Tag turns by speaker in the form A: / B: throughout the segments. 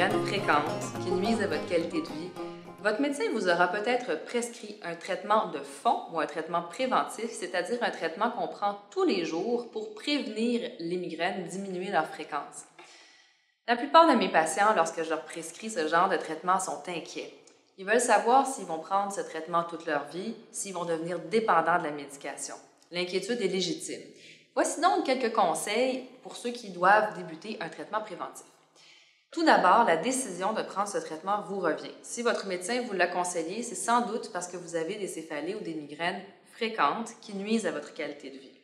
A: migraines fréquentes qui nuisent à votre qualité de vie, votre médecin vous aura peut-être prescrit un traitement de fond ou un traitement préventif, c'est-à-dire un traitement qu'on prend tous les jours pour prévenir les migraines, diminuer leur fréquence. La plupart de mes patients, lorsque je leur prescris ce genre de traitement, sont inquiets. Ils veulent savoir s'ils vont prendre ce traitement toute leur vie, s'ils vont devenir dépendants de la médication. L'inquiétude est légitime. Voici donc quelques conseils pour ceux qui doivent débuter un traitement préventif. Tout d'abord, la décision de prendre ce traitement vous revient. Si votre médecin vous l'a conseillé, c'est sans doute parce que vous avez des céphalées ou des migraines fréquentes qui nuisent à votre qualité de vie.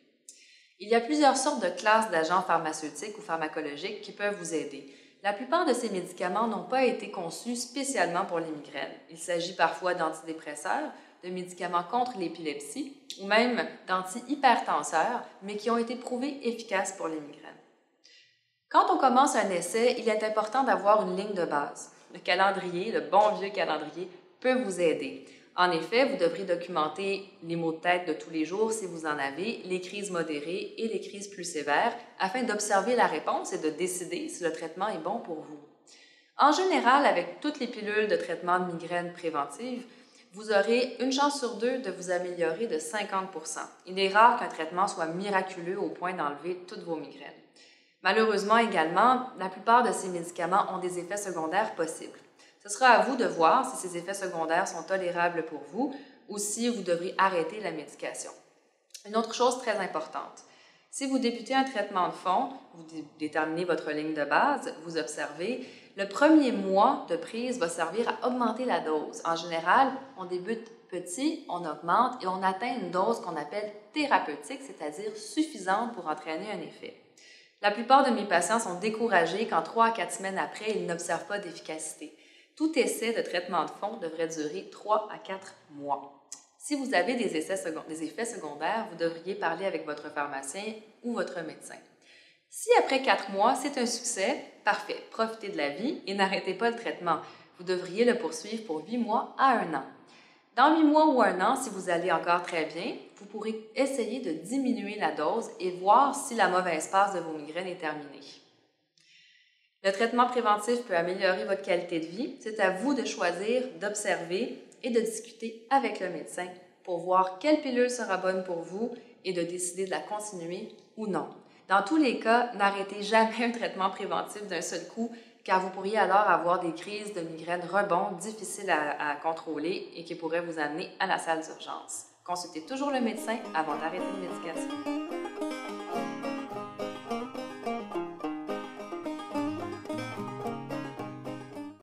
A: Il y a plusieurs sortes de classes d'agents pharmaceutiques ou pharmacologiques qui peuvent vous aider. La plupart de ces médicaments n'ont pas été conçus spécialement pour les migraines. Il s'agit parfois d'antidépresseurs, de médicaments contre l'épilepsie ou même d'antihypertenseurs, mais qui ont été prouvés efficaces pour les migraines. Quand on commence un essai, il est important d'avoir une ligne de base. Le calendrier, le bon vieux calendrier, peut vous aider. En effet, vous devrez documenter les maux de tête de tous les jours si vous en avez, les crises modérées et les crises plus sévères, afin d'observer la réponse et de décider si le traitement est bon pour vous. En général, avec toutes les pilules de traitement de migraine préventive, vous aurez une chance sur deux de vous améliorer de 50%. Il est rare qu'un traitement soit miraculeux au point d'enlever toutes vos migraines. Malheureusement également, la plupart de ces médicaments ont des effets secondaires possibles. Ce sera à vous de voir si ces effets secondaires sont tolérables pour vous ou si vous devrez arrêter la médication. Une autre chose très importante, si vous débutez un traitement de fond, vous déterminez votre ligne de base, vous observez, le premier mois de prise va servir à augmenter la dose. En général, on débute petit, on augmente et on atteint une dose qu'on appelle thérapeutique, c'est-à-dire suffisante pour entraîner un effet. La plupart de mes patients sont découragés quand 3 à 4 semaines après, ils n'observent pas d'efficacité. Tout essai de traitement de fond devrait durer 3 à 4 mois. Si vous avez des effets secondaires, vous devriez parler avec votre pharmacien ou votre médecin. Si après 4 mois, c'est un succès, parfait, profitez de la vie et n'arrêtez pas le traitement. Vous devriez le poursuivre pour 8 mois à 1 an. Dans 8 mois ou 1 an, si vous allez encore très bien, vous pourrez essayer de diminuer la dose et voir si la mauvaise passe de vos migraines est terminée. Le traitement préventif peut améliorer votre qualité de vie. C'est à vous de choisir, d'observer et de discuter avec le médecin pour voir quelle pilule sera bonne pour vous et de décider de la continuer ou non. Dans tous les cas, n'arrêtez jamais un traitement préventif d'un seul coup car vous pourriez alors avoir des crises de migraine rebond difficiles à contrôler et qui pourraient vous amener à la salle d'urgence. Consultez toujours le médecin avant d'arrêter une médication.